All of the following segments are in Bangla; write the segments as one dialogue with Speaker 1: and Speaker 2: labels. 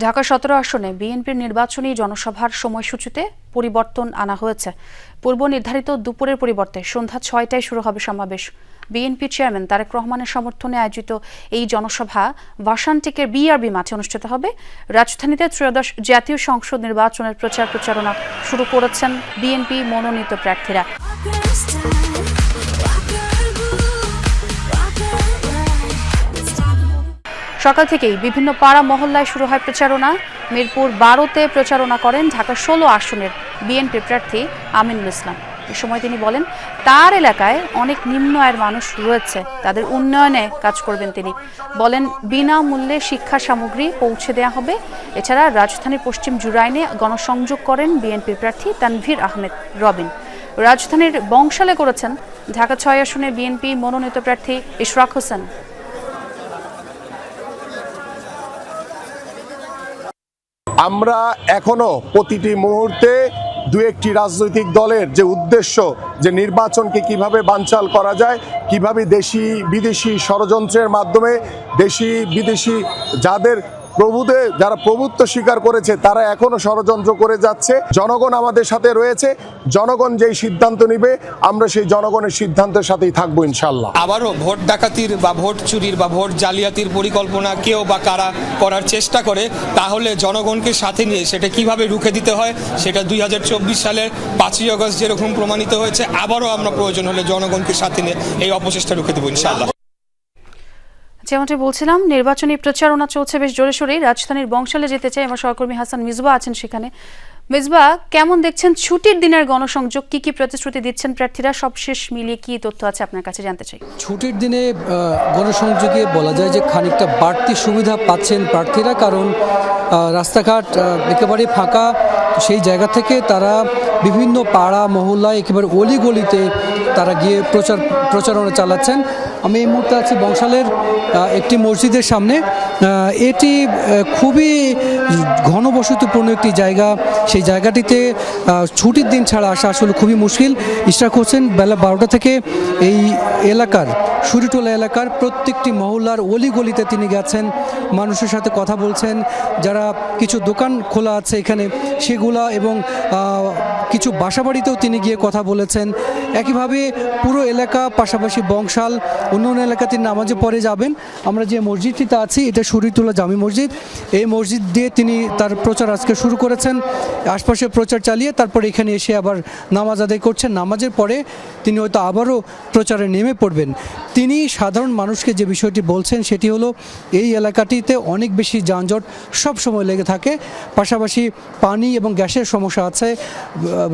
Speaker 1: ঢাকা ১৭ আসনে বিএনপির নির্বাচনী জনসভার সময়সূচিতে পরিবর্তন আনা হয়েছে। পূর্ব নির্ধারিত দুপুরের পরিবর্তে সন্ধ্যা ৬টায় শুরু হবে সমাবেশ। বিএনপি চেয়ারম্যান তারেক রহমানের সমর্থনে আয়োজিত এই জনসভা ভাসানটেকের বিআরবি মাঠে অনুষ্ঠিত হবে। রাজধানীতে ত্রয়োদশ জাতীয় সংসদ নির্বাচনের প্রচারণা শুরু করেছেন বিএনপি মনোনীত প্রার্থীরা। সকাল থেকেই বিভিন্ন পাড়া মহল্লায় শুরু হয় প্রচারণা। মিরপুর ১২তে প্রচারণা করেন ঢাকা ১৬ আসনের বিএনপি প্রার্থী আমিনুল ইসলাম। এ সময় তিনি বলেন, তার এলাকায় অনেক নিম্ন আয়ের মানুষ রয়েছে, তাদের উন্নয়নে কাজ করবেন তিনি। বলেন, বিনামূল্যে শিক্ষা সামগ্রী পৌঁছে দেওয়া হবে। এছাড়া রাজধানীর পশ্চিম জুরাইনে গণসংযোগ করেন বিএনপি প্রার্থী তানভীর আহমেদ রবিন। রাজধানীর বংশালে করেছেন ঢাকা ৬ আসনের বিএনপি মনোনীত প্রার্থী ইশরাক হোসেন।
Speaker 2: আমরা এখনো প্রতিটি মুহূর্তে দু একটি রাজনৈতিক দলের যে উদ্দেশ্য, যে নির্বাচনকে কিভাবে বানচাল করা যায়, কিভাবে দেশি বিদেশি ষড়যন্ত্রের মাধ্যমে দেশি বিদেশি যারা প্রভুত্ব স্বীকার করেছে তারা এখনো ষড়যন্ত্র করে যাচ্ছে। জনগণ আমাদের সাথে রয়েছে, জনগণ যেই সিদ্ধান্ত নিবে আমরা সেই জনগণের সিদ্ধান্তের সাথেই থাকবো ইনশাল্লাহ।
Speaker 3: আবারও ভোট ডাকাতির বা ভোট চুরির বা ভোট জালিয়াতির পরিকল্পনা কেউ বা কারা করার চেষ্টা করে, তাহলে জনগণকে সাথে নিয়ে সেটা কিভাবে রুখে দিতে হয় সেটা ২০২৪ সালের ৫ই আগস্ট যেরকম প্রমাণিত হয়েছে, আবারও আমরা প্রয়োজন হলে জনগণকে সাথে নিয়ে এই অপচেষ্টা রুখে দেবো ইনশাল্লাহ।
Speaker 1: যেমনটি বলছিলাম, নির্বাচনী প্রচারণা চলছে বেশ জোরে সোরেই। রাজধানীর বংশালে যেতে চাই, আমার সহকর্মী হাসান মিজবা আছেন সেখানে। মিজবা, কেমন দেখছেন ছুটির দিনের গণসংযোগ? কি কি প্রতিশ্রুতি দিচ্ছেন প্রার্থীরা? সবশেষ মিলিয়ে কি তথ্য আছে আপনার কাছে জানতে চাই।
Speaker 4: ছুটির দিনে গণসংযোগে বলা যায় যে খানিকটা বাড়তি সুবিধা পাচ্ছেন প্রার্থীরা, কারণ রাস্তাঘাট একেবারে ফাঁকা। সেই জায়গা থেকে তারা বিভিন্ন পাড়া মহল্লায় একেবারে অলিগলিতে তারা গিয়ে প্রচারণা চালাচ্ছেন। আমি এই মুহূর্তে আছি বংশালের একটি মসজিদের সামনে। এটি খুবই ঘনবসতিপূর্ণ একটি জায়গা। সেই জায়গাটিতে ছুটির দিন ছাড়া আসা আসলে খুবই মুশকিল। ইশরাক হোসেন বেলা ১২টা থেকে এই এলাকার সুরিটোলা এলাকার প্রত্যেকটি মহল্লার অলিগলিতে তিনি গেছেন, মানুষের সাথে কথা বলছেন। যারা কিছু দোকান খোলা আছে এখানে সেগুলা, এবং কিছু বাসাবাড়িতেও তিনি গিয়ে কথা বলেছেন। একইভাবে পুরো এলাকা, পাশাপাশি বংশাল অন্য এলাকা তিনি নামাজে পড়ে যাবেন। আমরা যে মসজিদটিতে আছি এটা সুরিটোলা জামি মসজিদ। এই মসজিদ দিয়ে তিনি তার প্রচার আজকে শুরু করেছেন। আশপাশে প্রচার চালিয়ে তারপর এখানে এসে আবার নামাজ আদায় করছেন। নামাজের পরে তিনি হয়তো আবারও প্রচারে নেমে পড়বেন। তিনি সাধারণ মানুষকে যে বিষয়টি বলছেন সেটি হলো, এই এলাকাটিতে অনেক বেশি যানজট সব সময় লেগে থাকে, পাশাপাশি পানি এবং গ্যাসের সমস্যা আছে,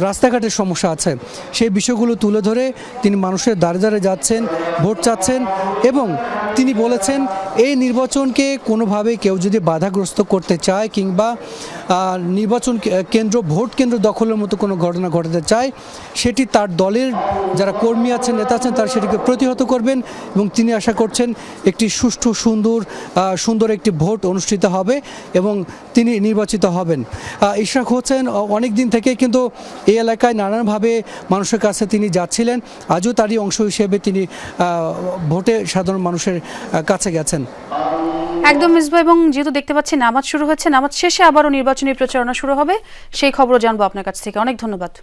Speaker 4: রাস্তাঘাটের সমস্যা আছে। সেই বিষয়গুলো তুলে ধরে তিনি মানুষের দ্বারে দ্বারে যাচ্ছেন, ভোট চাচ্ছেন। এবং তিনি বলেছেন, এই নির্বাচনকে কোনোভাবে কেউ যদি বাধাগ্রস্ত করতে চায় কিংবা নির্বাচন কেন্দ্র, ভোট কেন্দ্র দখলের মতো কোনো ঘটনা ঘটাতে চায়, সেটি তার দলের যারা কর্মী আছেন, নেতা আছেন, তারা সেটিকে প্রতিহত করবেন। এবং তিনি আশা করছেন একটি সুষ্ঠু সুন্দর একটি ভোট অনুষ্ঠিত হবে এবং তিনি নির্বাচিত হবেন। ইশরাক হোসেন অনেক দিন থেকে কিন্তু এই এলাকায় নানানভাবে মানুষের কাছে তিনি যাচ্ছিলেন। আজও তারই অংশ হিসেবে তিনি ভোটে সাধারণ মানুষের কাছে গেছেন।
Speaker 1: একদম মিসবা, এবং যেহেতু দেখতে পাচ্ছি নামাজ শুরু হচ্ছে, নামাজ শেষে আবারও নির্বাচনী প্রচারণা শুরু হবে, সেই খবরও জানবো আপনার কাছ থেকে। অনেক ধন্যবাদ।